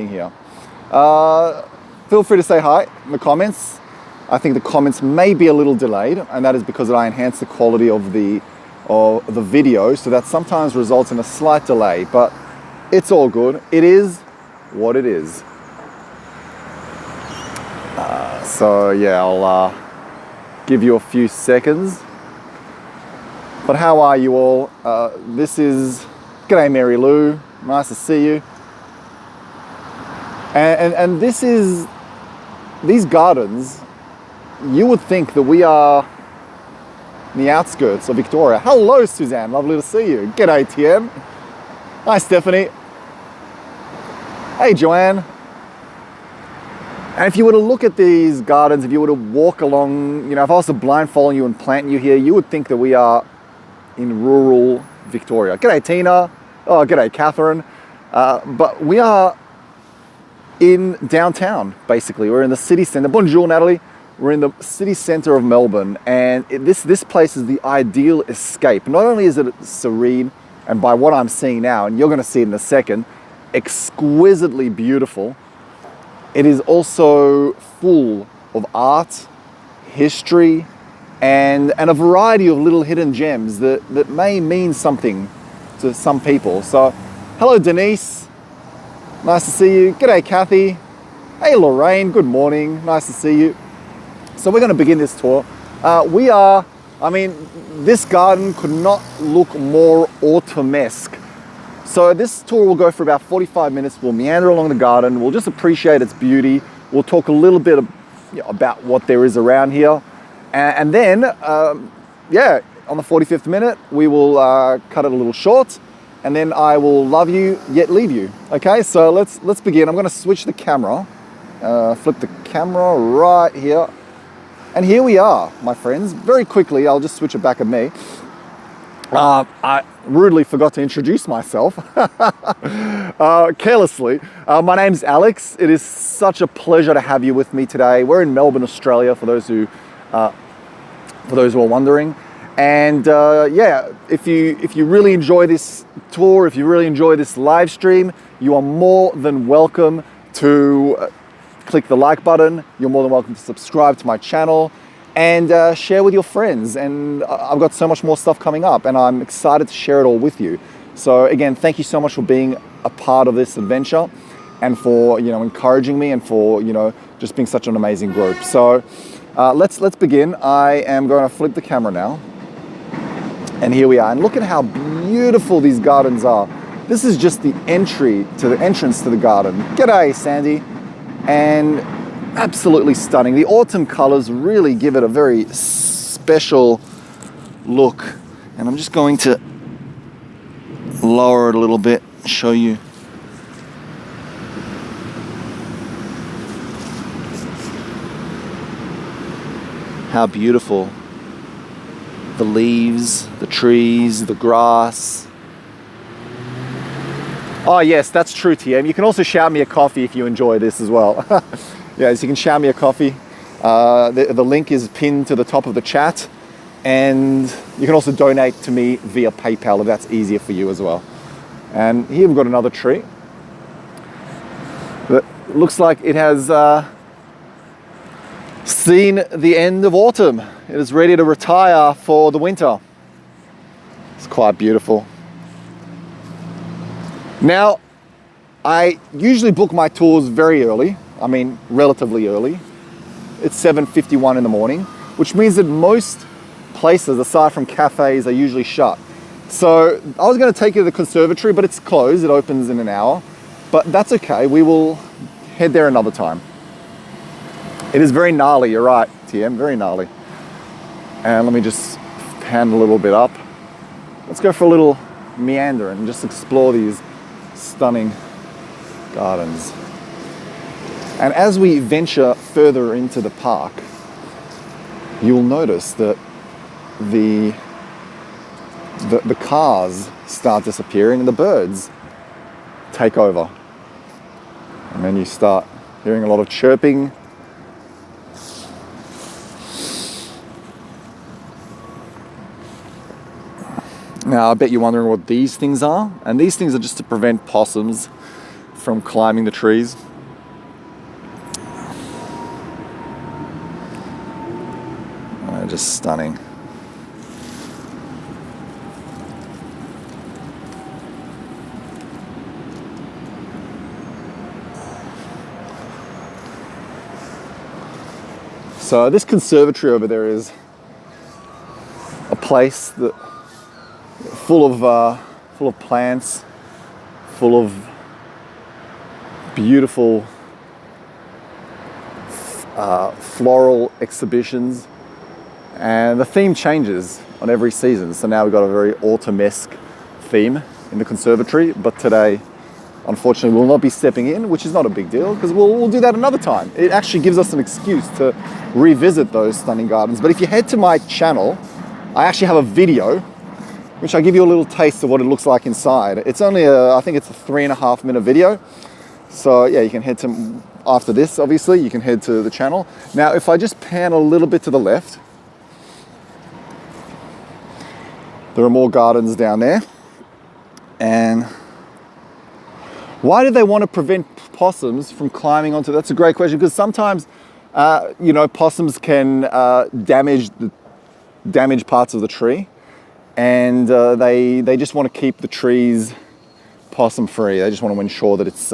here. Feel free to say hi in the comments. I think the comments may be a little delayed, and that is because I enhance the quality of the video, so that sometimes results in a slight delay, but it's all good. It is what it is. So yeah, I'll give you a few seconds. But how are you all? This is G'day Mary Lou, nice to see you. And this is, these gardens, you would think that we are in the outskirts of Victoria. Hello Suzanne, lovely to see you. G'day TM. Hi Stephanie. Hey Joanne. And if you were to look at these gardens, if you were to walk along, you know, if I was to blindfold you and plant you here, you would think that we are in rural Victoria. G'day Tina. Oh, g'day Catherine. But we are in downtown, basically. We're in the city centre. Bonjour, Natalie. We're in the city centre of Melbourne, and this place is the ideal escape. Not only is it serene, and by what I'm seeing now, and you're going to see it in a second, exquisitely beautiful, it is also full of art, history, and a variety of little hidden gems that may mean something to some people. So, hello Denise. Nice to see you. G'day, Kathy. Hey, Lorraine. Good morning. Nice to see you. So we're going to begin this tour. This garden could not look more autumnesque. So this tour will go for about 45 minutes. We'll meander along the garden. We'll just appreciate its beauty. We'll talk a little bit about what there is around here. And then, on the 45th minute, we will cut it a little short. And then I will love you, yet leave you. Okay, so let's begin. I'm gonna switch the camera, flip the camera right here. And here we are, my friends. Very quickly, I'll just switch it back at me. I rudely forgot to introduce myself, carelessly. My name's Alex. It is such a pleasure to have you with me today. We're in Melbourne, Australia, for those who are wondering. And if you really enjoy this tour, if you really enjoy this live stream, you are more than welcome to click the like button. You're more than welcome to subscribe to my channel and share with your friends. And I've got so much more stuff coming up, and I'm excited to share it all with you. So again, thank you so much for being a part of this adventure, and for encouraging me, and for just being such an amazing group. So let's begin. I am going to flip the camera now. And here we are, and look at how beautiful these gardens are. This is just the entrance to the garden. G'day, Sandy. And absolutely stunning. The autumn colors really give it a very special look. And I'm just going to lower it a little bit, show you. How beautiful. The leaves, the trees, the grass. Oh yes, that's true, TM. You can also shout me a coffee if you enjoy this as well. Yes, you can shout me a coffee. The link is pinned to the top of the chat, and you can also donate to me via PayPal if that's easier for you as well. And here we've got another tree that looks like it has seen the end of autumn. It is ready to retire for the winter. It's quite beautiful. Now, I usually book my tours very early. I mean, relatively early. It's 7:51 in the morning, which means that most places, aside from cafes, are usually shut. So I was going to take you to the conservatory, but it's closed. It opens in an hour. But that's okay. We will head there another time. It is very gnarly, you're right, TM, very gnarly. And let me just pan a little bit up. Let's go for a little meander and just explore these stunning gardens. And as we venture further into the park, you'll notice that the cars start disappearing and the birds take over. And then you start hearing a lot of chirping. Now, I bet you're wondering what these things are. And these things are just to prevent possums from climbing the trees. Just stunning. So this conservatory over there is a place that full of plants, full of beautiful floral exhibitions, and the theme changes on every season. So now we've got a very autumn-esque theme in the conservatory, but today, unfortunately, we'll not be stepping in, which is not a big deal because we'll do that another time. It actually gives us an excuse to revisit those stunning gardens. But if you head to my channel, I actually have a video which I give you a little taste of what it looks like inside. It's only I think it's a 3.5 minute video. So yeah, you can head to, after this, obviously, you can head to the channel. Now, if I just pan a little bit to the left, there are more gardens down there. And why do they want to prevent possums from climbing onto? That's a great question, because sometimes, possums can damage parts of the tree, and they just want to keep the trees possum free. They just want to ensure that it's.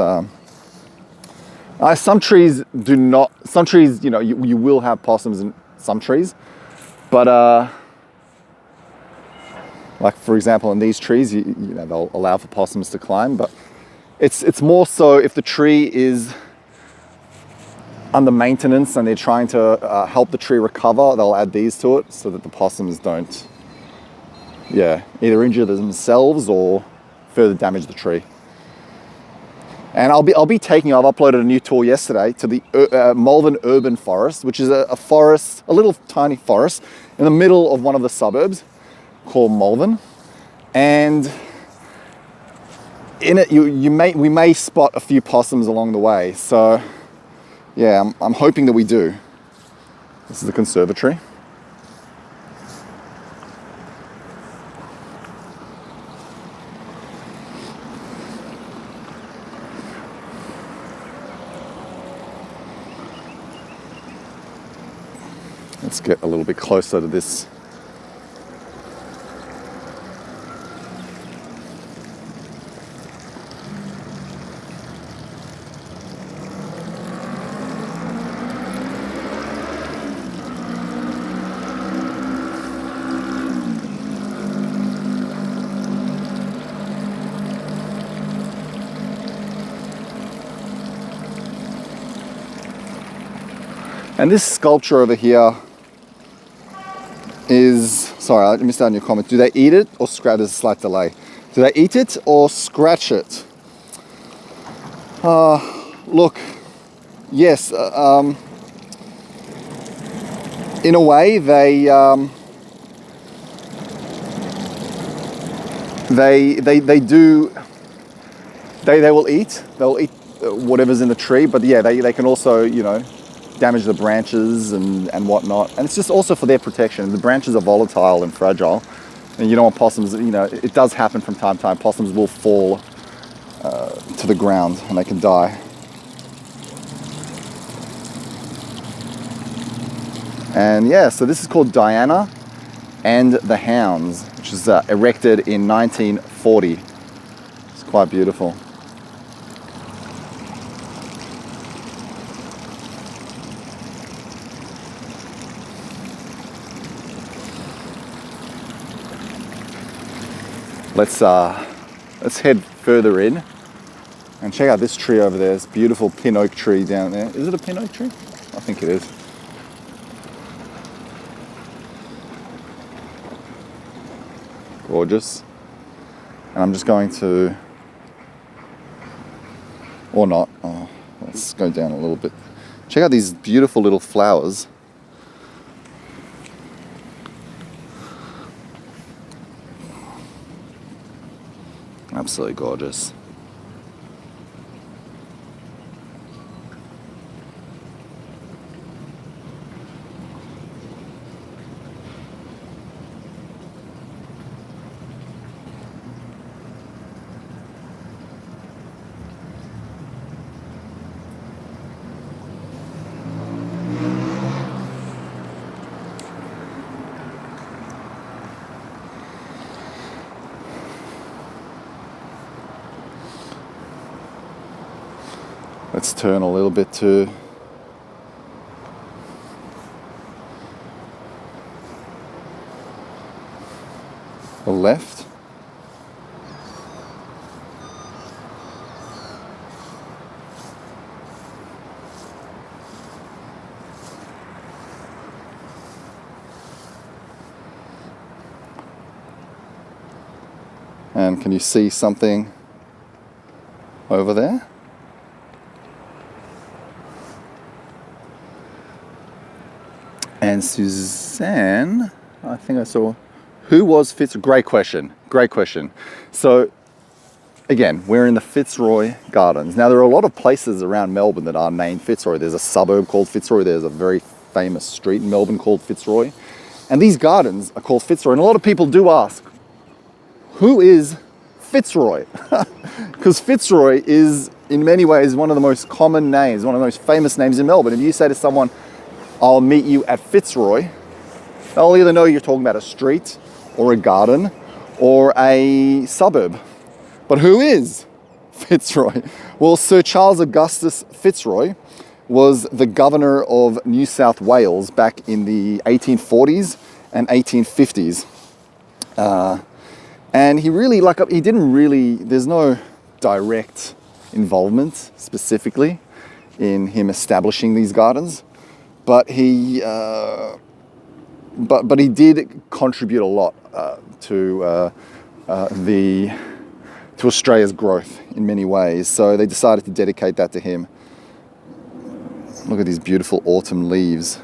Some trees do not. Some trees, you will have possums in some trees, but like for example, in these trees, they'll allow for possums to climb, but it's more so if the tree is under maintenance and they're trying to help the tree recover, they'll add these to it so that the possums don't, either injure themselves or further damage the tree. And I've uploaded a new tour yesterday to the Melbourne urban forest, which is a forest, a little tiny forest in the middle of one of the suburbs called Melbourne. And in it, we may spot a few possums along the way. So yeah, I'm hoping that we do. This is the conservatory. Let's get a little bit closer to this. And this sculpture over here is, sorry, I missed out on your comment. Do they eat it or scratch? There's a slight delay. Do they eat it or scratch it? Look, yes. In a way, they do. They will eat. They'll eat whatever's in the tree. But yeah, they can also damage the branches and whatnot. And it's just also for their protection. The branches are volatile and fragile. And you don't want possums, it does happen from time to time. Possums will fall to the ground and they can die. And yeah, so this is called Diana and the Hounds, which was erected in 1940. It's quite beautiful. Let's head further in and check out this tree over there. This beautiful pin oak tree down there. Is it a pin oak tree? I think it is. Gorgeous. And I'm just going to, or not. Oh, let's go down a little bit. Check out these beautiful little flowers. Absolutely gorgeous. Let's turn a little bit to the left. And can you see something over there? And Suzanne, I think I saw, who was Fitzroy? Great question, great question. So again, we're in the Fitzroy Gardens. Now there are a lot of places around Melbourne that are named Fitzroy. There's a suburb called Fitzroy. There's a very famous street in Melbourne called Fitzroy. And these gardens are called Fitzroy. And a lot of people do ask, who is Fitzroy? Because Fitzroy is in many ways one of the most common names, one of the most famous names in Melbourne. If you say to someone, I'll meet you at Fitzroy, they'll either know you're talking about a street or a garden or a suburb. But who is Fitzroy? Well, Sir Charles Augustus Fitzroy was the governor of New South Wales back in the 1840s and 1850s. And he really, he didn't really, there's no direct involvement specifically in him establishing these gardens, but he did contribute a lot to Australia's growth in many ways. So they decided to dedicate that to him. Look at these beautiful autumn leaves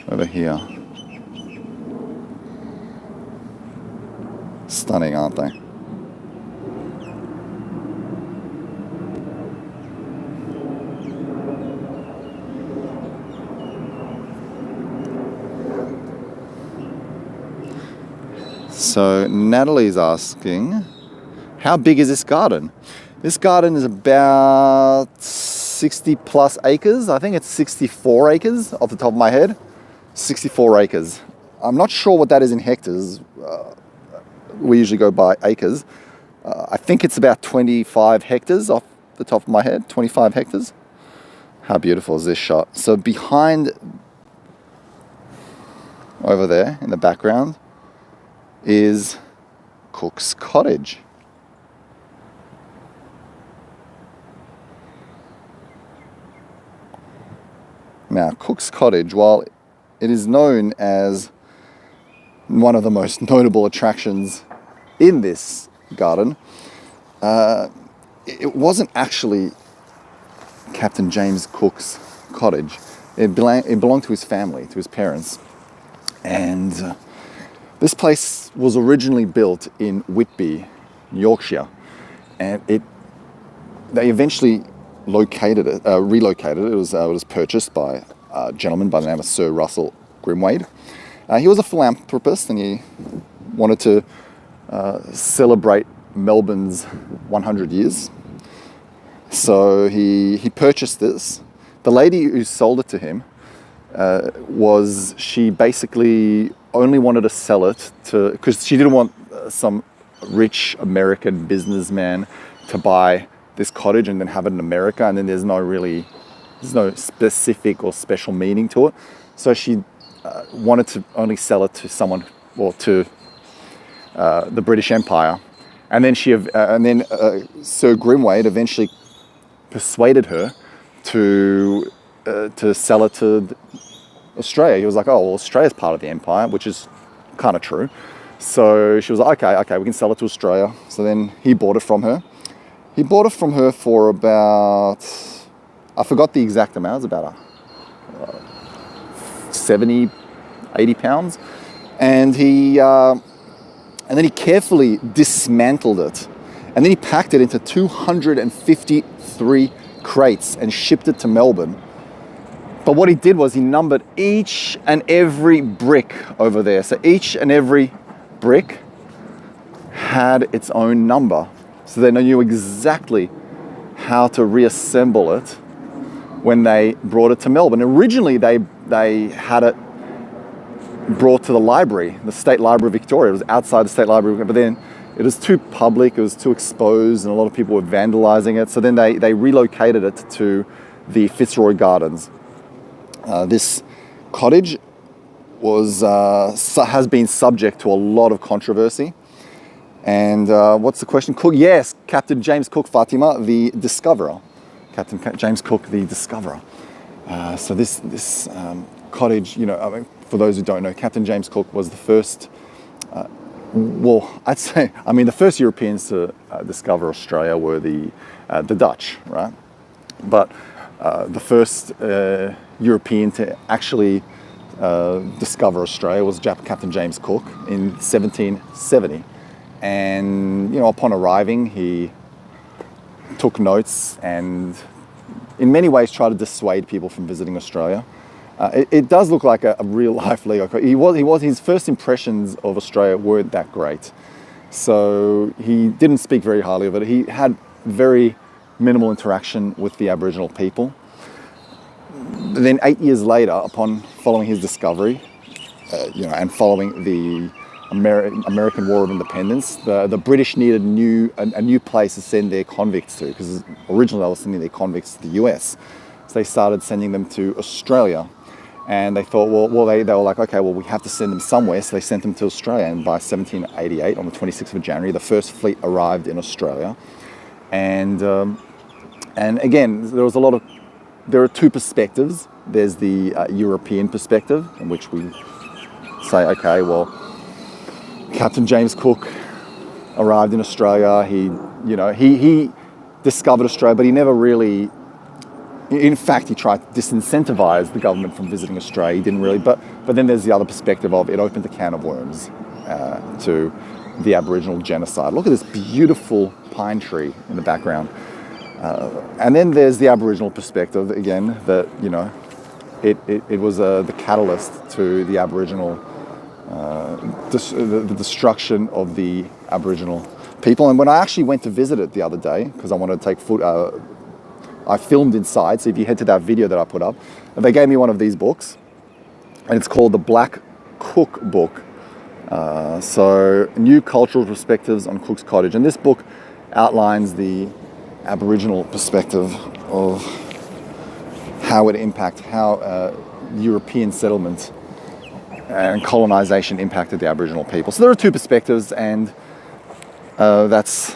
over here. Stunning, aren't they? So Natalie's asking, how big is this garden? This garden is about 60 plus acres. I think it's 64 acres off the top of my head. 64 acres. I'm not sure what that is in hectares. We usually go by acres. I think it's about 25 hectares off the top of my head, 25 hectares. How beautiful is this shot? So behind, over there in the background, is Cook's Cottage. Now, Cook's Cottage, while it is known as one of the most notable attractions in this garden, it wasn't actually Captain James Cook's cottage. It belonged to his family, to his parents. And this place was originally built in Whitby, Yorkshire. And they eventually relocated it. It was purchased by a gentleman by the name of Sir Russell Grimwade. He was a philanthropist, and he wanted to celebrate Melbourne's 100 years. So he purchased this. The lady who sold it to him she basically only wanted to sell it because she didn't want some rich American businessman to buy this cottage and then have it in America, and then there's no specific or special meaning to it. So she wanted to only sell it to someone, or to the British Empire, and then Sir Grimwade eventually persuaded her to sell it to Australia. He was like, oh, well, Australia's part of the empire, which is kind of true. So she was like, okay, we can sell it to Australia. So then he bought it from her. He bought it from her for about, I forgot the exact amount, it was about 70, 80 pounds. And then he carefully dismantled it. And then he packed it into 253 crates and shipped it to Melbourne. But what he did was he numbered each and every brick over there. So each and every brick had its own number. So they knew exactly how to reassemble it when they brought it to Melbourne. Originally, they had it brought to the library, the State Library of Victoria. It was outside the State Library, but then it was too public, it was too exposed, and a lot of people were vandalizing it. So then they relocated it to the Fitzroy Gardens. This cottage has been subject to a lot of controversy. And what's the question? Cook? Yes, Captain James Cook, Fatima, the discoverer. Captain James Cook, the discoverer. So this cottage, you know, I mean, for those who don't know, Captain James Cook was the first, the first Europeans to discover Australia were the Dutch, right? But the first European to actually discover Australia was Captain James Cook in 1770. And, you know, upon arriving, he took notes and in many ways tried to dissuade people from visiting Australia. It does look like a real life Lego. His first impressions of Australia weren't that great. So he didn't speak very highly of it. He had very minimal interaction with the Aboriginal people. But then 8 years later, upon following his discovery, and following the American War of Independence, the British needed a new place to send their convicts to, because originally they were sending their convicts to the US. So they started sending them to Australia. And they thought, they were like, okay, well, we have to send them somewhere. So they sent them to Australia. And by 1788, on the 26th of January, the first fleet arrived in Australia. And again, there are two perspectives. There's the European perspective, in which we say, okay, well, Captain James Cook arrived in Australia. He discovered Australia, but he never really, in fact, he tried to disincentivize the government from visiting Australia. He didn't really, but then there's the other perspective of it opened a can of worms to the Aboriginal genocide. Look at this beautiful pine tree in the background. And then there's the Aboriginal perspective again, that, you know, it was the catalyst to the Aboriginal, the destruction of the Aboriginal people. And when I actually went to visit it the other day, because I wanted to take I filmed inside, so if you head to that video that I put up, they gave me one of these books, and it's called the Black Cook Book. So New Cultural Perspectives on Cook's Cottage. And this book outlines the Aboriginal perspective of how European settlement and colonization impacted the Aboriginal people. So there are two perspectives, and that's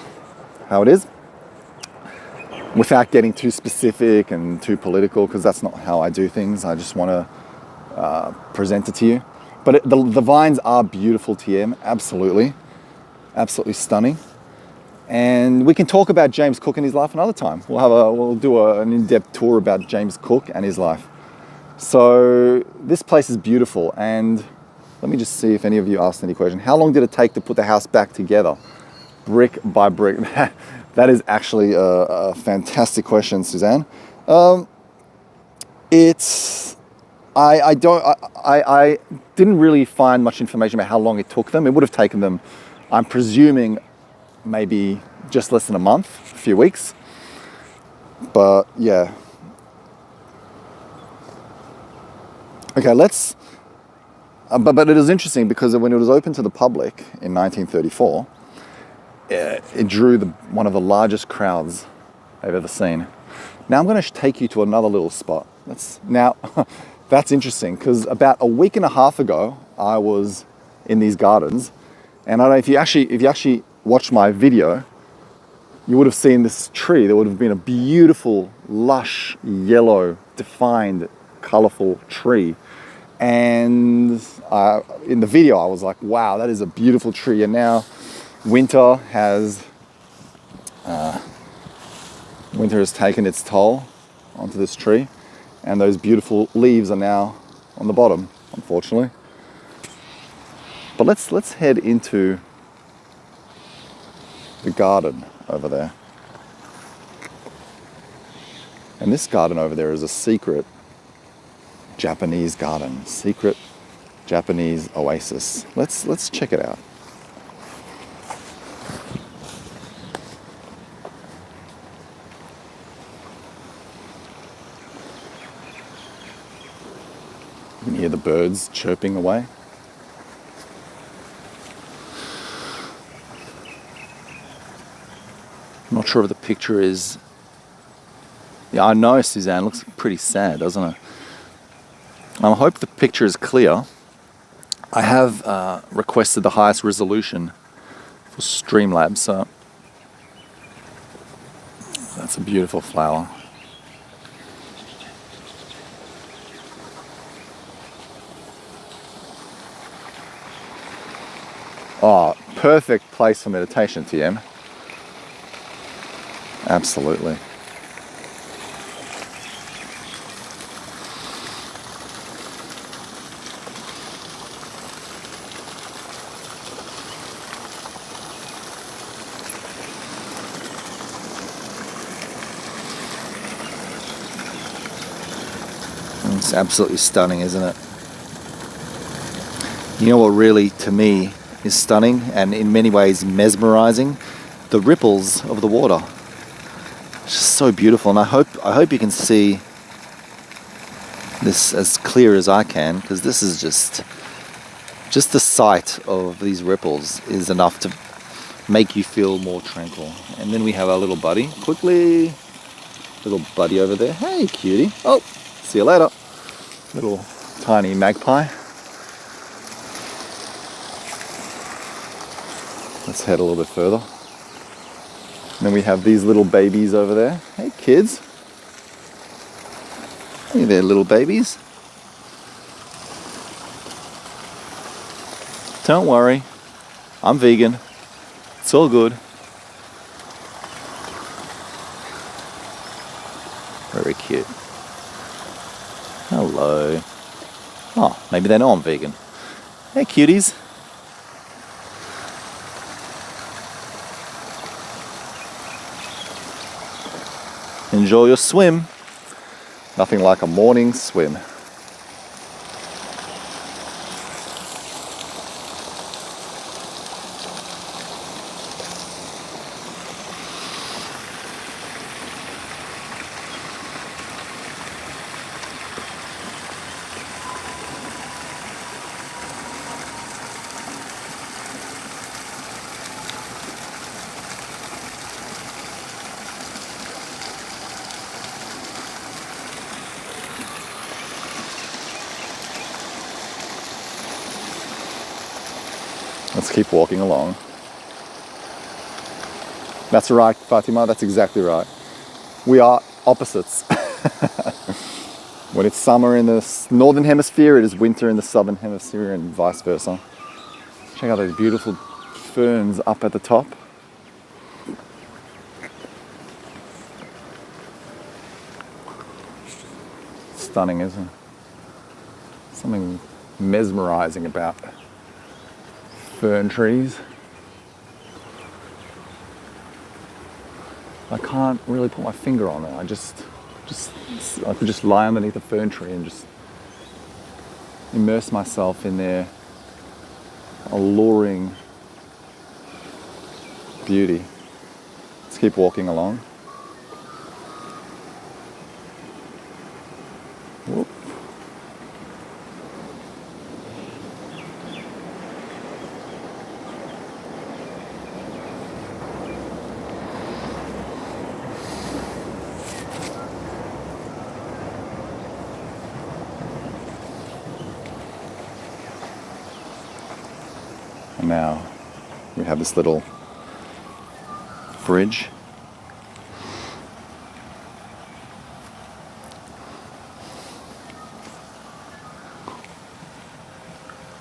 how it is. Without getting too specific and too political, because that's not how I do things. I just want to present it to you. But the vines are beautiful, TM, absolutely. Absolutely stunning. And we can talk about James Cook and his life another time. We'll do an in-depth tour about James Cook and his life. So this place is beautiful, and let me just see if any of you asked any question. How long did it take to put the house back together, brick by brick? That is actually a fantastic question, Suzanne. I didn't really find much information about how long it took them. It would have taken them, I'm presuming, maybe just less than a month, a few weeks. But yeah. Okay, but it is interesting because when it was open to the public in 1934, it drew one of the largest crowds I've ever seen. Now I'm going to take you to another little spot. That's interesting, because about a week and a half ago, I was in these gardens, and I don't know if you actually watched my video, you would have seen this tree. There would have been a beautiful, lush, yellow, defined, colorful tree. And in the video, I was like, wow, that is a beautiful tree. And now winter has taken its toll onto this tree, and those beautiful leaves are now on the bottom, unfortunately. But let's head into the garden over there. And this garden over there is a secret Japanese garden, secret Japanese oasis. Let's check it out. You can hear the birds chirping away. not sure if the picture is... Yeah, I know, Suzanne. Looks pretty sad, doesn't it? I hope the picture is clear. I have requested the highest resolution for Streamlabs, so that's a beautiful flower. Oh, perfect place for meditation, TM. Absolutely. It's absolutely stunning, isn't it? You know what really, to me, is stunning and in many ways mesmerizing? The ripples of the water. It's just so beautiful, and I hope you can see this as clear as I can, because this is just the sight of these ripples is enough to make you feel more tranquil. And then we have our little buddy. Quickly, little buddy over there. Hey, cutie. Oh, see you later. Little tiny magpie. Let's head a little bit further. And then we have these little babies over there. Hey, kids. Hey there, little babies. Don't worry. I'm vegan. It's all good. Very cute. Hello. Oh, maybe they know I'm vegan. Hey, cuties. Enjoy your swim. Nothing like a morning swim. Let's keep walking along. That's right, Fatima, that's exactly right. We are opposites. When it's summer in the northern hemisphere, it is winter in the southern hemisphere, and vice versa. Check out those beautiful ferns up at the top. Stunning, isn't it? Something mesmerizing about fern trees. I can't really put my finger on it. I could just lie underneath a fern tree and just immerse myself in their alluring beauty. Let's keep walking along. Whoop. And now we have this little bridge.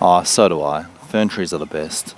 Oh, so do I. Fern trees are the best.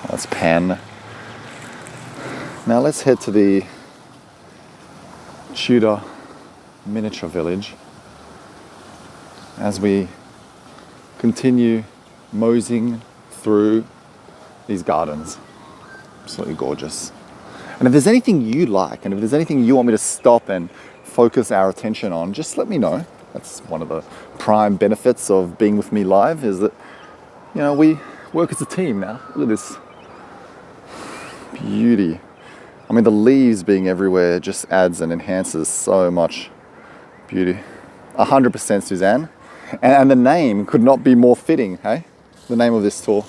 That's Pan. Now let's head to the Tudor miniature village as we continue moseying through these gardens. Absolutely gorgeous. And if there's anything you like, and if there's anything you want me to stop and focus our attention on, just let me know. That's one of the prime benefits of being with me live, is that, you know, we work as a team now. Look at this beauty. I mean, the leaves being everywhere just adds and enhances so much beauty. 100% Suzanne. And the name could not be more fitting, hey? The name of this tour.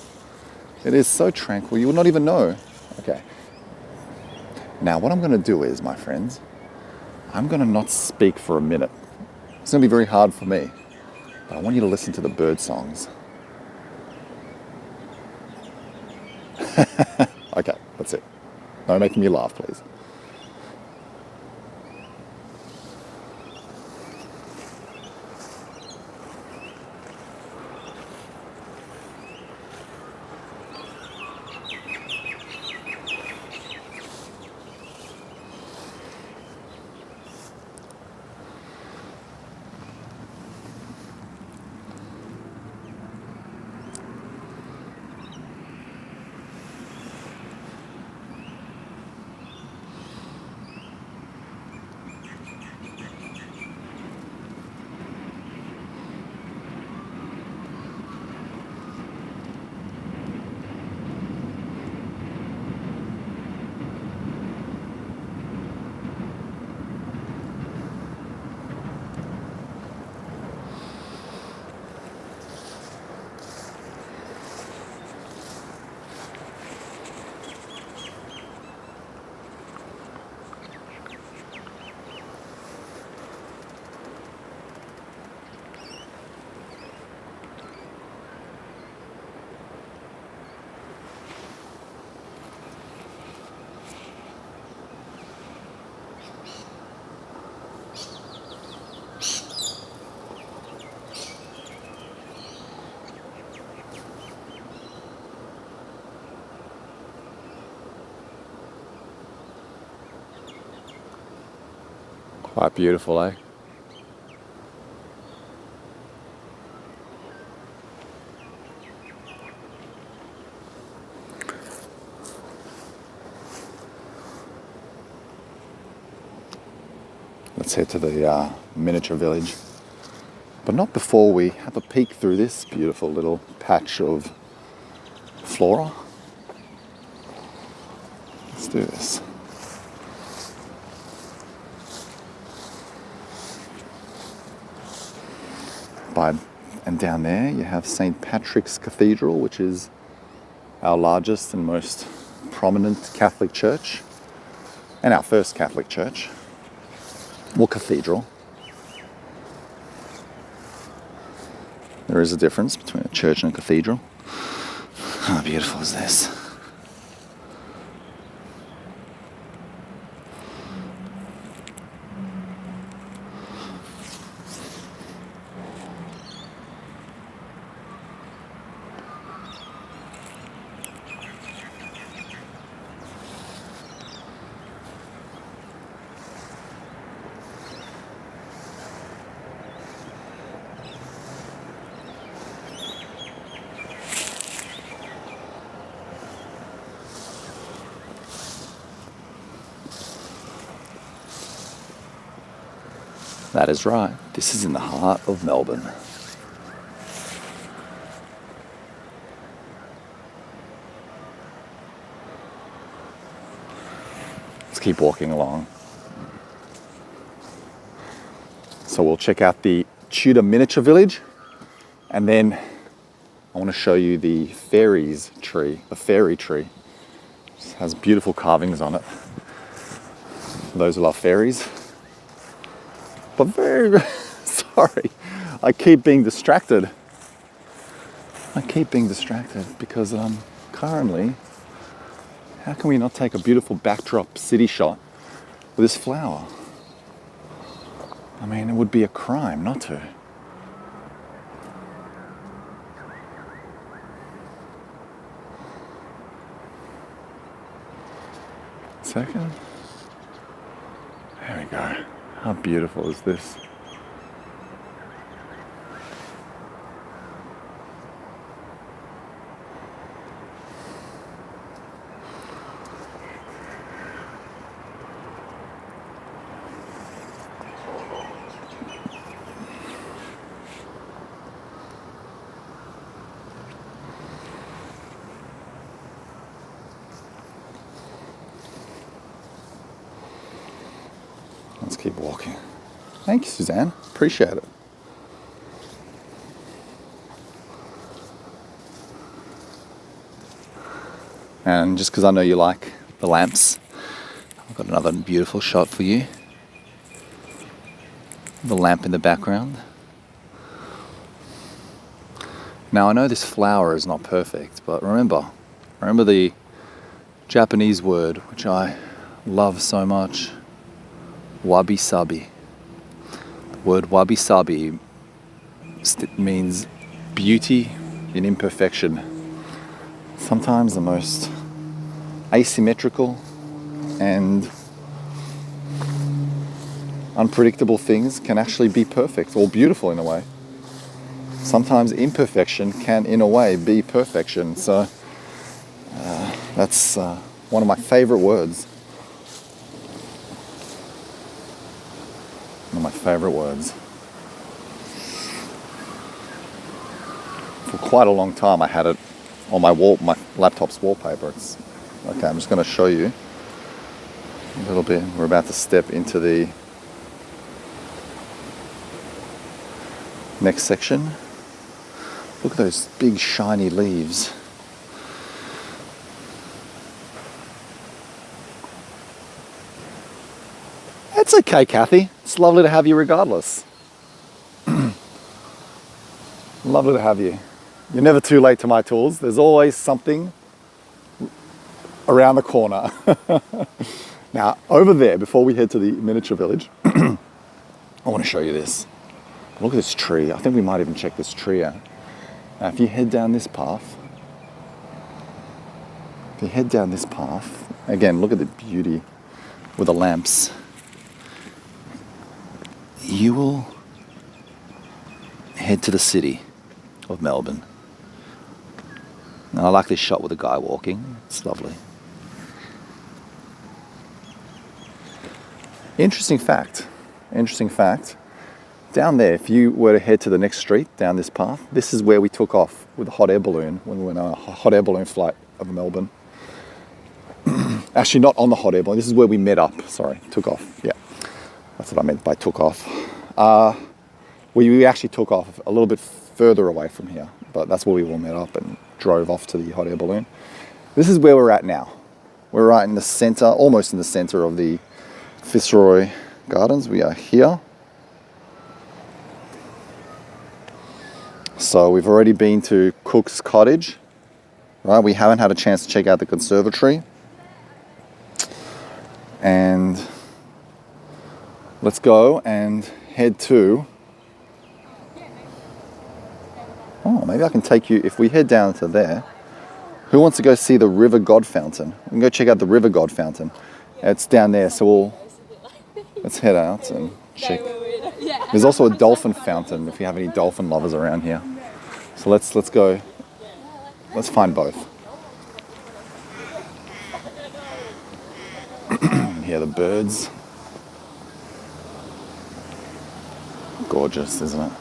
It is so tranquil, you would not even know. Okay. Now, what I'm going to do is, my friends, I'm going to not speak for a minute. It's going to be very hard for me, but I want you to listen to the bird songs. Okay, that's it. No making me laugh, please. Quite beautiful, eh? Let's head to the miniature village. But not before we have a peek through this beautiful little patch of flora. Let's do this. And down there you have St. Patrick's Cathedral, which is our largest and most prominent Catholic church, and our first Catholic church, or cathedral. There is a difference between a church and a cathedral. How beautiful is this? That is right. This is in the heart of Melbourne. Let's keep walking along. So we'll check out the Tudor miniature village, and then I want to show you the Fairies Tree, the Fairy Tree. It has beautiful carvings on it. For those who love fairies. But very sorry, I keep being distracted. Because currently, how can we not take a beautiful backdrop city shot with this flower? I mean, it would be a crime not to. Second. There we go. How beautiful is this? Let's keep walking. Thank you, Suzanne. Appreciate it. And just because I know you like the lamps, I've got another beautiful shot for you. The lamp in the background. Now I know this flower is not perfect, but remember the Japanese word, which I love so much, wabi-sabi. The word wabi-sabi means beauty in imperfection. Sometimes the most asymmetrical and unpredictable things can actually be perfect or beautiful in a way. Sometimes imperfection can, in a way, be perfection. So that's one of my favorite words. One of my favorite words. For quite a long time, I had it on my laptop's wallpaper. Okay, I'm just going to show you a little bit. We're about to step into the next section. Look at those big shiny leaves. It's okay, Kathy. It's lovely to have you regardless. Lovely to have you. You're never too late to my tools. There's always something around the corner. Now, over there, before we head to the miniature village, I want to show you this. Look at this tree. I think we might even check this tree out. Now, if you head down this path, again, look at the beauty with the lamps. You will head to the city of Melbourne. Now, I like this shot with the guy walking. It's lovely. Interesting fact. Down there, if you were to head to the next street down this path, this is where we took off with a hot air balloon when we went on a hot air balloon flight over Melbourne. Actually, not on the hot air balloon. This is where we met up. Sorry, took off. Yeah, that's what I meant by took off. We actually took off a little bit further away from here, but that's where we all met up and drove off to the hot air balloon. This is where we're at now. We're right in the center, almost in the center of the Fitzroy Gardens. We are here. So we've already been to Cook's Cottage, right? We haven't had a chance to check out the conservatory. And let's go and head to, maybe I can take you, if we head down to there, who wants to go see the River God Fountain? We can go check out the River God Fountain. It's down there, so let's head out and check. There's also a dolphin fountain if you have any dolphin lovers around here. So let's go. Let's find both. Hear the birds. Gorgeous, isn't it?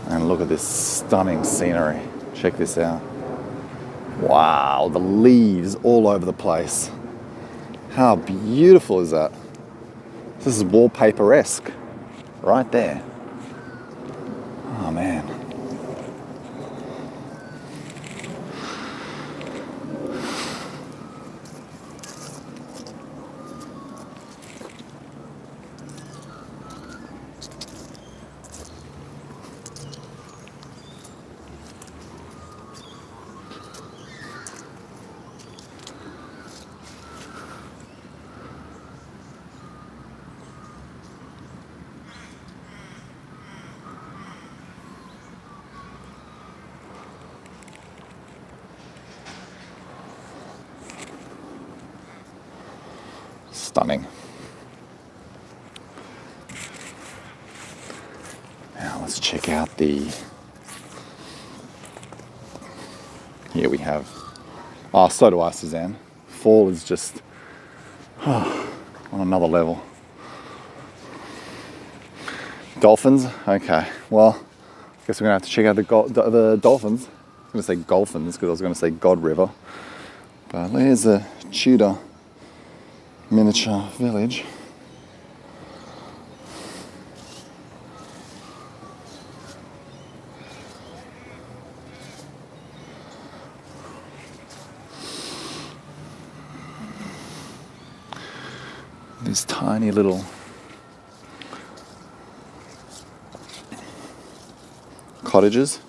And look at this stunning scenery. Check this out. Wow, the leaves all over the place. How beautiful is that? This is wallpaper-esque right there. Oh man. Stunning. Now let's check out the... Here we have... Oh, so do I, Suzanne. Fall is just on another level. Dolphins? Okay, well, I guess we're gonna have to check out the dolphins. I was gonna say golphins because I was gonna say God River. But there's a Tudor miniature village. These tiny little cottages.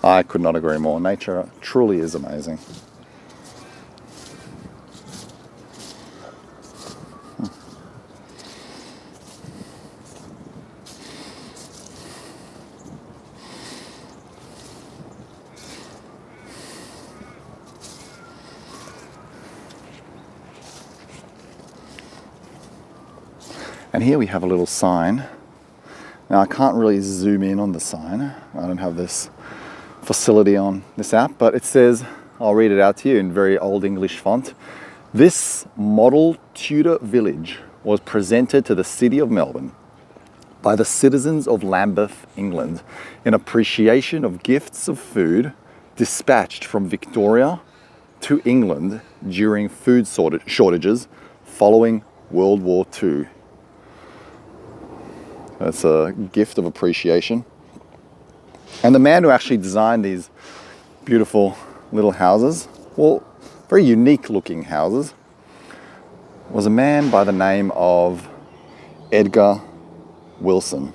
I could not agree more. Nature truly is amazing. And here we have a little sign. Now I can't really zoom in on the sign. I don't have this facility on this app, but it says, I'll read it out to you in very old English font. This model Tudor village was presented to the city of Melbourne by the citizens of Lambeth, England, in appreciation of gifts of food dispatched from Victoria to England during food shortages following World War II. That's a gift of appreciation. And the man who actually designed these beautiful little houses, well, very unique looking houses, was a man by the name of Edgar Wilson.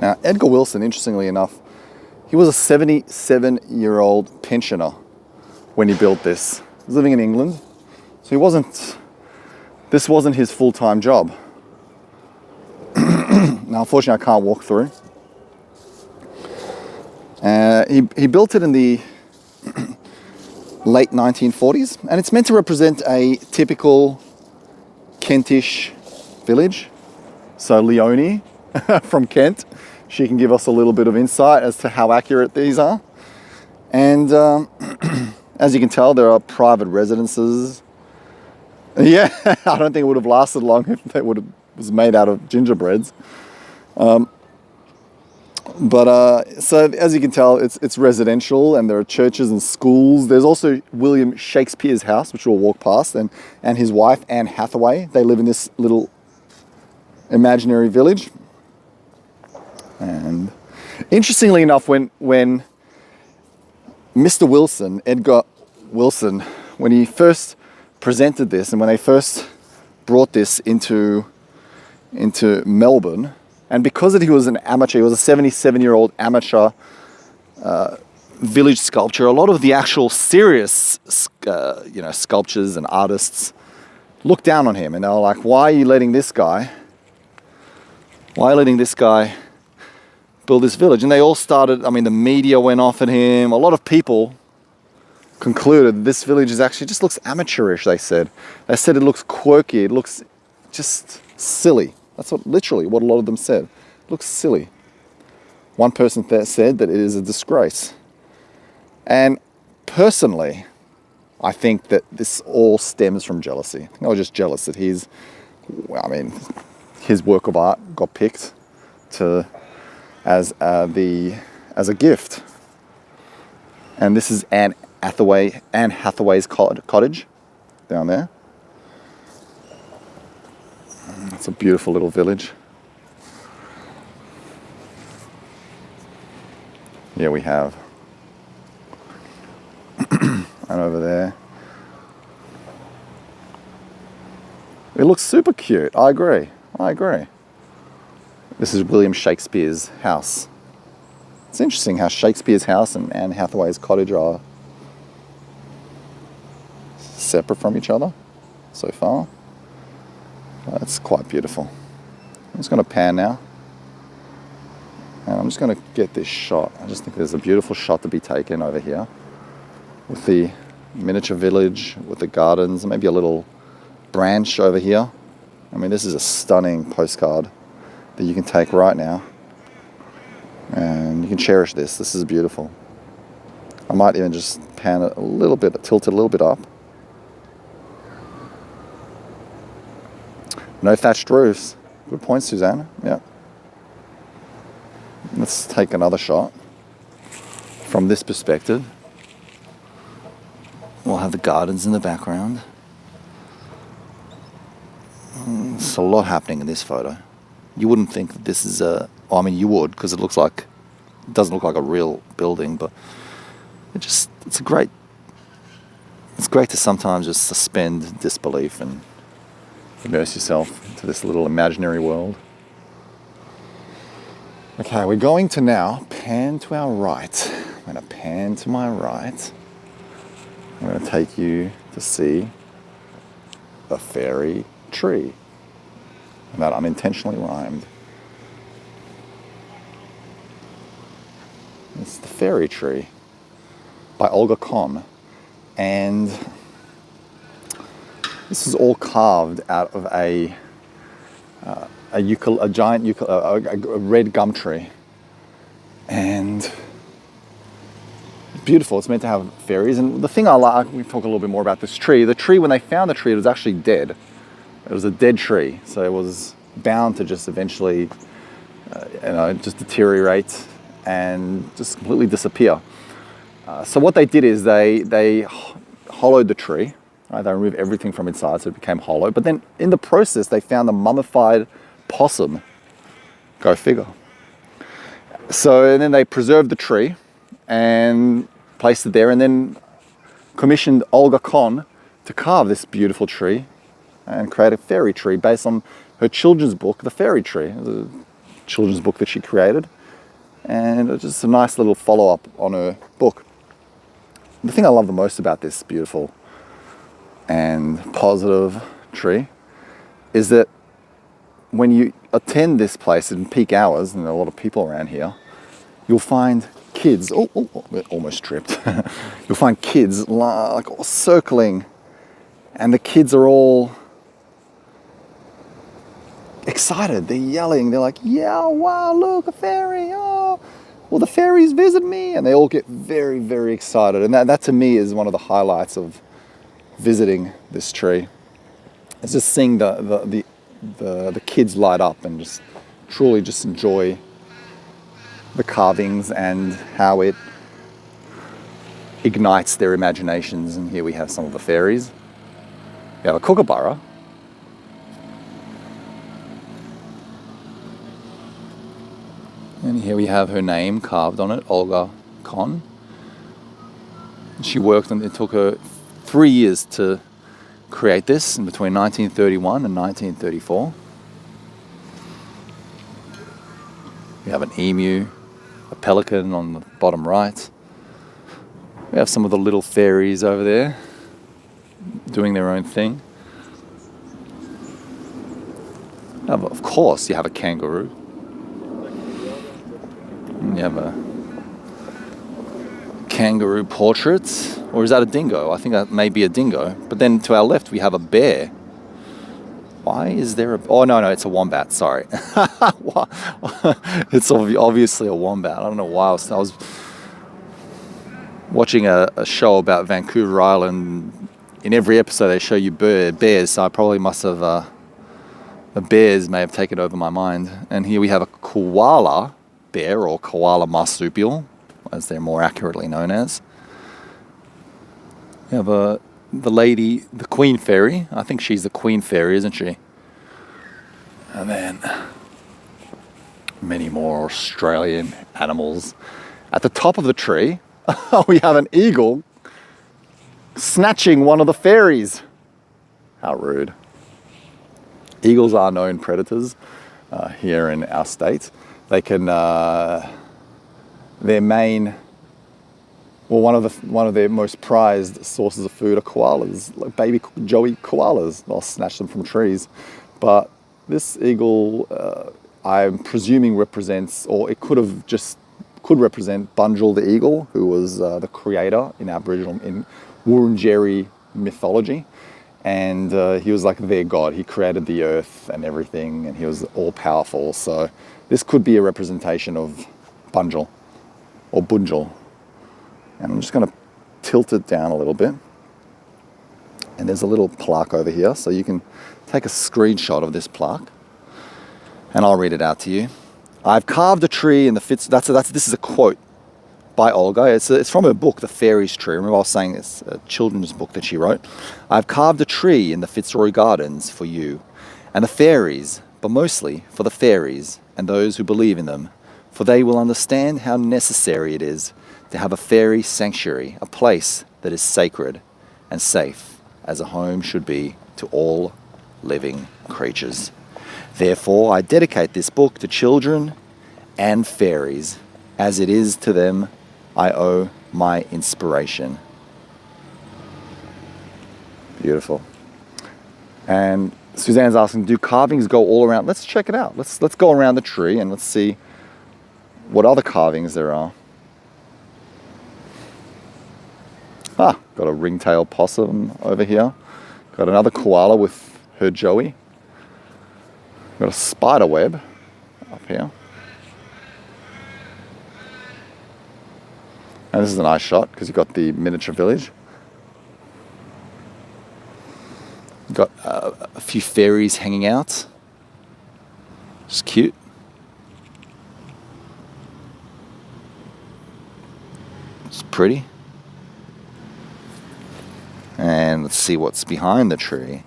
Now, Edgar Wilson, interestingly enough, he was a 77-year-old pensioner when he built this. He was living in England, so this wasn't his full-time job. Now, unfortunately, I can't walk through. He built it in the late 1940s, and it's meant to represent a typical Kentish village. So Leonie from Kent, she can give us a little bit of insight as to how accurate these are. And as you can tell, there are private residences. Yeah, I don't think it would have lasted long if it was made out of gingerbreads. So as you can tell, it's residential, and there are churches and schools. There's also William Shakespeare's house, which we'll walk past, and his wife, Anne Hathaway. They live in this little imaginary village. And interestingly enough, when Mr. Wilson, Edgar Wilson, when he first presented this and when they first brought this into Melbourne, and because he was an amateur, he was a 77-year-old amateur village sculptor, a lot of the actual serious sculptors and artists looked down on him, and they were like, why are you letting this guy build this village? And they all started, the media went off at him. A lot of people concluded this village just looks amateurish, they said. They said it looks quirky, it looks just silly. That's literally what a lot of them said. It looks silly. One person said that it is a disgrace. And personally, I think that this all stems from jealousy. I think I was just jealous that his work of art got picked as a gift. And this is Anne Hathaway's cottage down there. It's a beautiful little village. Here we have, and over there. It looks super cute. I agree. This is William Shakespeare's house. It's interesting how Shakespeare's house and Anne Hathaway's cottage are separate from each other so far. That's quite beautiful. I'm just going to pan now. And I'm just going to get this shot. I just think there's a beautiful shot to be taken over here with the miniature village, with the gardens, maybe a little branch over here. I mean, this is a stunning postcard that you can take right now. And you can cherish this. This is beautiful. I might even just pan it a little bit, tilt it a little bit up. No thatched roofs. Good point, Suzanne. Yeah. Let's take another shot from this perspective. We'll have the gardens in the background. There's a lot happening in this photo. You wouldn't think that this is a... Well, I mean, you would, because it doesn't look like a real building, but it's great to sometimes just suspend disbelief and immerse yourself into this little imaginary world. Okay, we're going to now pan to our right. I'm going to pan to my right. I'm going to take you to see the fairy tree. And that unintentionally rhymed. It's the Fairy Tree by Olga Kohn. And this is all carved out of a red gum tree. And beautiful. It's meant to have fairies. And the thing I like, we talk a little bit more about this tree. The tree, when they found the tree, it was actually dead. It was a dead tree. So it was bound to just eventually, just deteriorate and just completely disappear. So what they did is they hollowed the tree. Right? They removed everything from inside so it became hollow. But then in the process, they found a mummified possum. Go figure. And then they preserved the tree and placed it there, and then commissioned Olga Kohn to carve this beautiful tree and create a fairy tree based on her children's book, The Fairy Tree, the children's book that she created. And it's just a nice little follow-up on her book. The thing I love the most about this beautiful and positive tree is that when you attend this place in peak hours, and there are a lot of people around here, you'll find kids, almost tripped. You'll find kids like all circling, and the kids are all excited. They're yelling. They're like, yeah, wow, look, a fairy. Oh, well, the fairies visit me. And they all get very, very excited. And that to me is one of the highlights of visiting this tree. It's just seeing the kids light up and just truly just enjoy the carvings and how it ignites their imaginations. And here we have some of the fairies. We have a kookaburra. And here we have her name carved on it, Olga Kohn. She worked on it. Took her 3 years to create this in between 1931 and 1934. We have an emu, a pelican on the bottom right. We have some of the little fairies over there doing their own thing. Of course, you have a kangaroo. And you have a kangaroo portrait. Or is that a dingo? I think that may be a dingo. But then to our left, we have a bear. Why is there a... Oh, no, it's a wombat. Sorry. It's obviously a wombat. I don't know why. I was watching a show about Vancouver Island. In every episode, they show you bears. So I probably must have... the bears may have taken over my mind. And here we have a koala bear, or koala marsupial, as they're more accurately known as. We have the lady, the queen fairy. I think she's the queen fairy, isn't she? And then many more Australian animals. At the top of the tree, we have an eagle snatching one of the fairies. How rude. Eagles are known predators here in our state. They can, their main, well, one of their most prized sources of food are koalas, like baby joey koalas. They'll snatch them from trees. But this eagle I'm presuming represents, or it could represent Bunjil the eagle, who was the creator in Wurundjeri mythology. And he was like their god. He created the earth and everything, and he was all powerful. So this could be a representation of Bunjil or Bunjil. And I'm just going to tilt it down a little bit. And there's a little plaque over here, so you can take a screenshot of this plaque, and I'll read it out to you. I've carved a tree in the this is a quote by Olga. It's from her book, The Fairies Tree. Remember I was saying this, a children's book that she wrote. I've carved a tree in the Fitzroy Gardens for you and the fairies, but mostly for the fairies and those who believe in them, for they will understand how necessary it is to have a fairy sanctuary, a place that is sacred and safe, as a home should be to all living creatures. Therefore, I dedicate this book to children and fairies, as it is to them I owe my inspiration. Beautiful. And Suzanne's asking, do carvings go all around? Let's check it out. Let's go around the tree and let's see what other carvings there are. Got a ringtail possum over here. Got another koala with her joey. Got a spider web up here. And this is a nice shot because you've got the miniature village. You've got a few fairies hanging out. Just cute. It's pretty. And let's see what's behind the tree.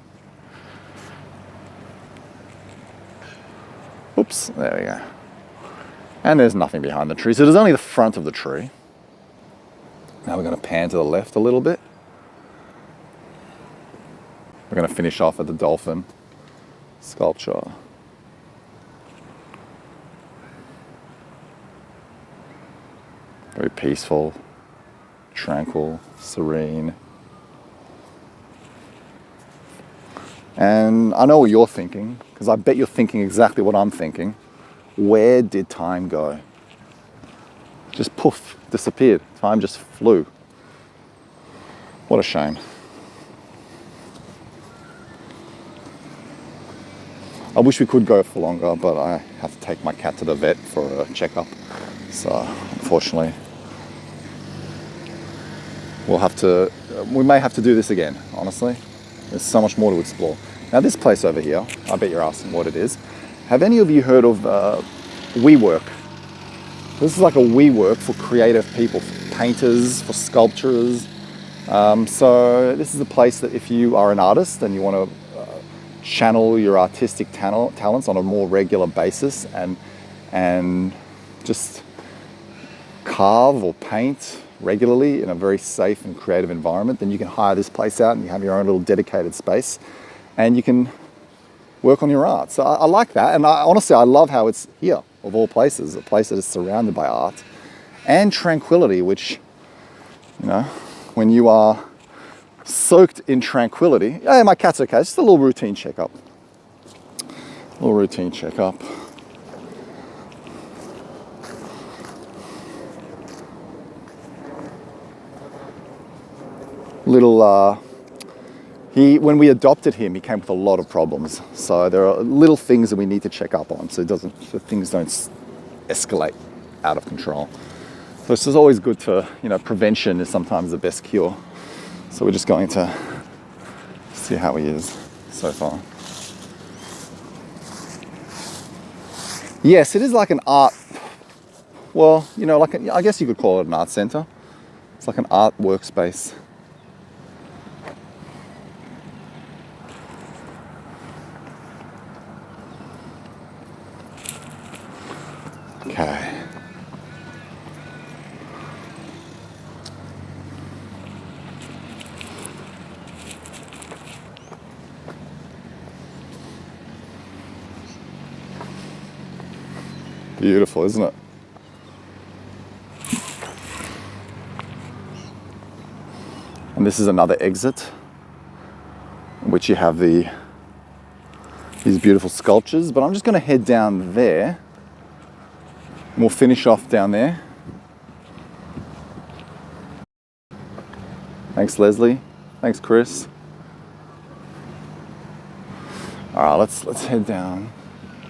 Oops, there we go. And there's nothing behind the tree. So there's only the front of the tree. Now we're going to pan to the left a little bit. We're going to finish off at the dolphin sculpture. Very peaceful, tranquil, serene. And I know what you're thinking, because I bet you're thinking exactly what I'm thinking. Where did time go? Just poof, disappeared. Time just flew. What a shame. I wish we could go for longer, but I have to take my cat to the vet for a checkup. So unfortunately, we may have to do this again, honestly. There's so much more to explore. Now this place over here, I bet you're asking what it is. Have any of you heard of WeWork? This is like a WeWork for creative people, for painters, for sculptors. So this is a place that if you are an artist and you want to channel your artistic talents on a more regular basis and just carve or paint regularly in a very safe and creative environment, then you can hire this place out and you have your own little dedicated space and you can work on your art. So I like that, and honestly I love how it's here, of all places, a place that is surrounded by art and tranquility, which, you know, when you are soaked in tranquility. Hey, my cat's okay, just a little routine checkup. When we adopted him, he came with a lot of problems. So there are little things that we need to check up on so things don't escalate out of control. So it's just always good to, prevention is sometimes the best cure. So we're just going to see how he is so far. Yes, it is like an art, I guess you could call it an art center. It's like an art workspace. Okay. Beautiful, isn't it? And this is another exit, in which you have the these beautiful sculptures, but I'm just going to head down there and we'll finish off down there. Thanks, Leslie. Thanks, Chris. All right, let's head down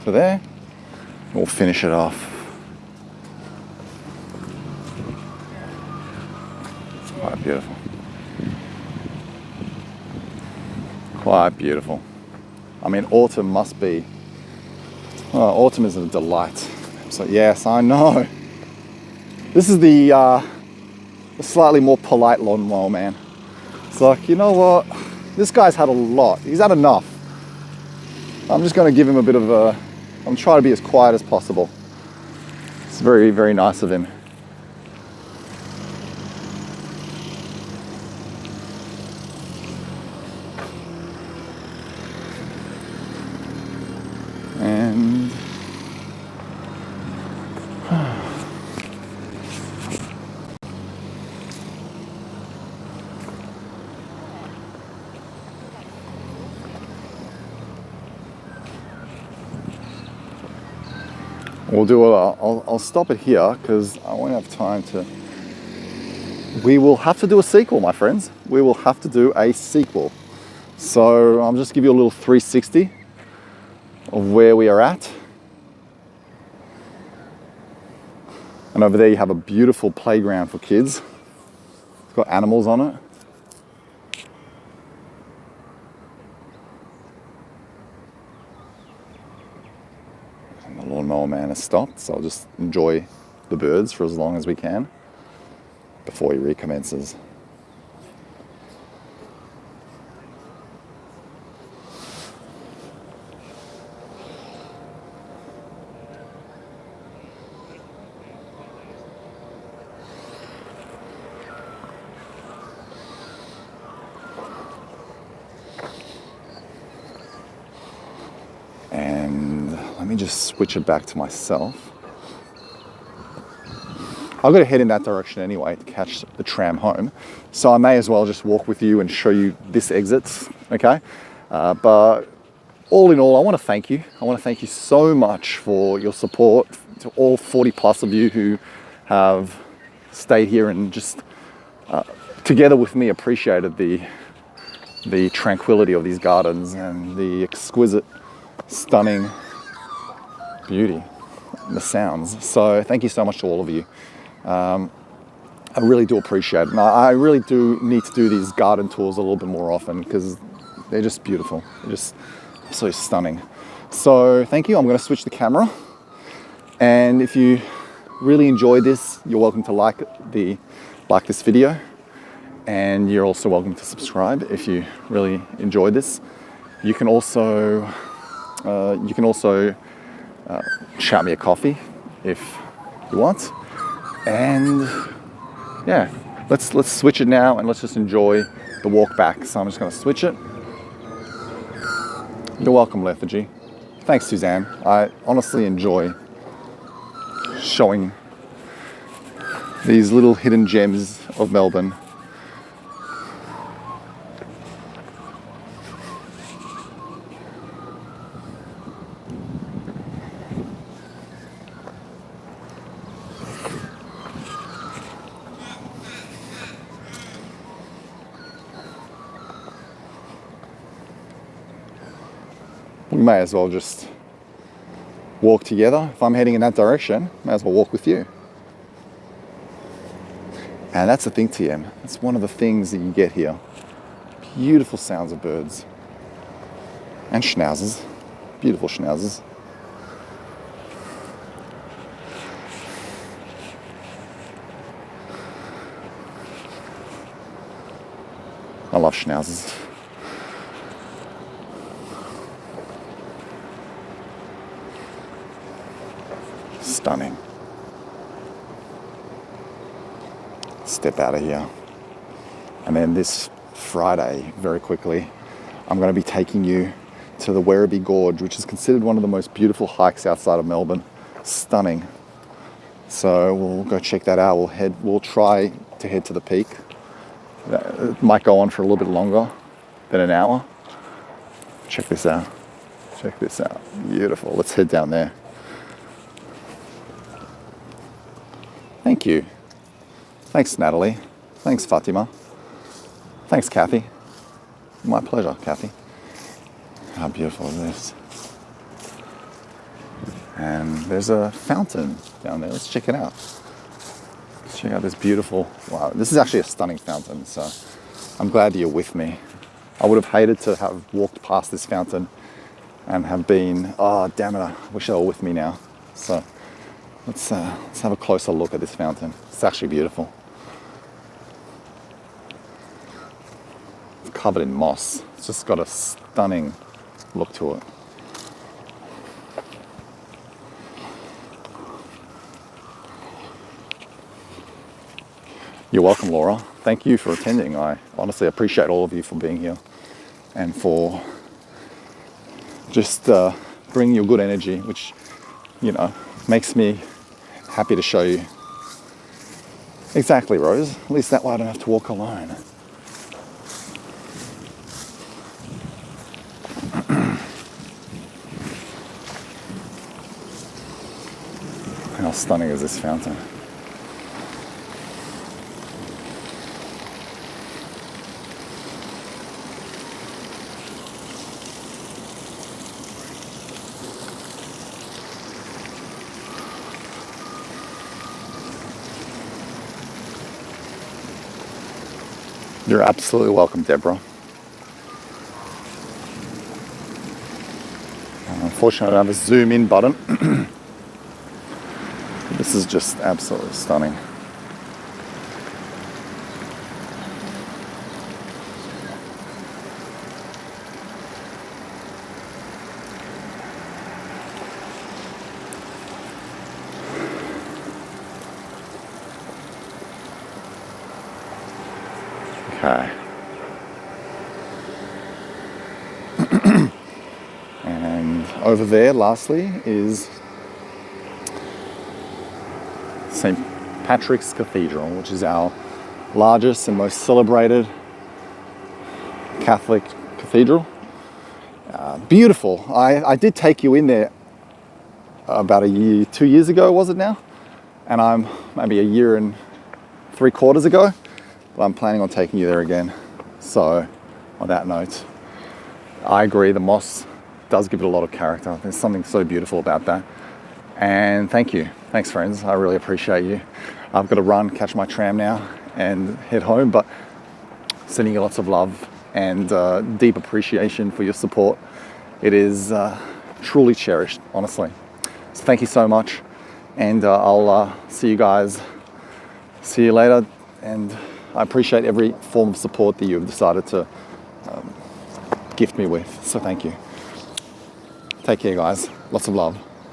to there. We'll finish it off. It's quite beautiful. Quite beautiful. I mean, autumn must be. Oh, autumn is a delight. So yes, I know. This is the slightly more polite lawnmower man. It's like, you know what? This guy's had a lot. He's had enough. I'm just going to give him a bit of a. I'm trying to be as quiet as possible. It's very, very nice of him. And we'll do I'll stop it here because I won't have time to. We will have to do a sequel, my friends. We will have to do a sequel. So I'll just give you a little 360 of where we are at. And over there you have a beautiful playground for kids. It's got animals on it. And the lawnmower man has stopped, so I'll just enjoy the birds for as long as we can before he recommences. And let me just switch it back to myself. I've got to head in that direction anyway to catch the tram home. So I may as well just walk with you and show you this exit, okay? But all in all, I want to thank you. I want to thank you so much for your support, to all 40 plus of you who have stayed here and just together with me appreciated the tranquility of these gardens and the exquisite, stunning beauty and the sounds. So thank you so much to all of you. I really do appreciate it. And I really do need to do these garden tours a little bit more often because they're just beautiful. They're just so stunning. So thank you. I'm going to switch the camera. And if you really enjoyed this, you're welcome to like this video. And you're also welcome to subscribe if you really enjoyed this. You can also shout me a coffee if you want. And yeah, let's switch it now and let's just enjoy the walk back. So I'm just going to switch it. You're welcome, Lethargy. Thanks, Suzanne. I honestly enjoy showing these little hidden gems of Melbourne. We may as well just walk together. If I'm heading in that direction, may as well walk with you. And that's the thing, TM. That's one of the things that you get here. Beautiful sounds of birds. And schnauzers. Beautiful schnauzers. I love schnauzers. Stunning. Step out of here. And then this Friday, very quickly, I'm going to be taking you to the Werribee Gorge, which is considered one of the most beautiful hikes outside of Melbourne. Stunning. So we'll go check that out. We'll try to head to the peak. It might go on for a little bit longer than an hour. Check this out. Check this out. Beautiful. Let's head down there. Thank you. Thanks, Natalie. Thanks, Fatima. Thanks, Kathy. My pleasure, Kathy. How beautiful is this? And there's a fountain down there. Let's check it out. Let's check out this beautiful, wow, this is actually a stunning fountain, so I'm glad you're with me. I would have hated to have walked past this fountain and have been, oh, damn it, I wish they were with me now. So let's have a closer look at this fountain. It's actually beautiful. It's covered in moss. It's just got a stunning look to it. You're welcome, Laura. Thank you for attending. I honestly appreciate all of you for being here and for just bringing your good energy, which, you know, makes me happy to show you. Exactly, Rose. At least that way I don't have to walk alone. How stunning is this fountain? You're absolutely welcome, Deborah. Unfortunately, I don't have a zoom in button. This is just absolutely stunning. Okay. And over there, lastly, is St. Patrick's Cathedral, which is our largest and most celebrated Catholic cathedral. Beautiful. I did take you in there about 2 years ago, was it now? And I'm maybe 1.75 years ago. But I'm planning on taking you there again. So, on that note, I agree, the moss does give it a lot of character. There's something so beautiful about that. And thank you. Thanks, friends. I really appreciate you. I've got to run, catch my tram now, and head home. But sending you lots of love and deep appreciation for your support. It is truly cherished, honestly. So thank you so much. And I'll see you guys. See you later. And I appreciate every form of support that you have decided to gift me with. So thank you. Take care, guys. Lots of love.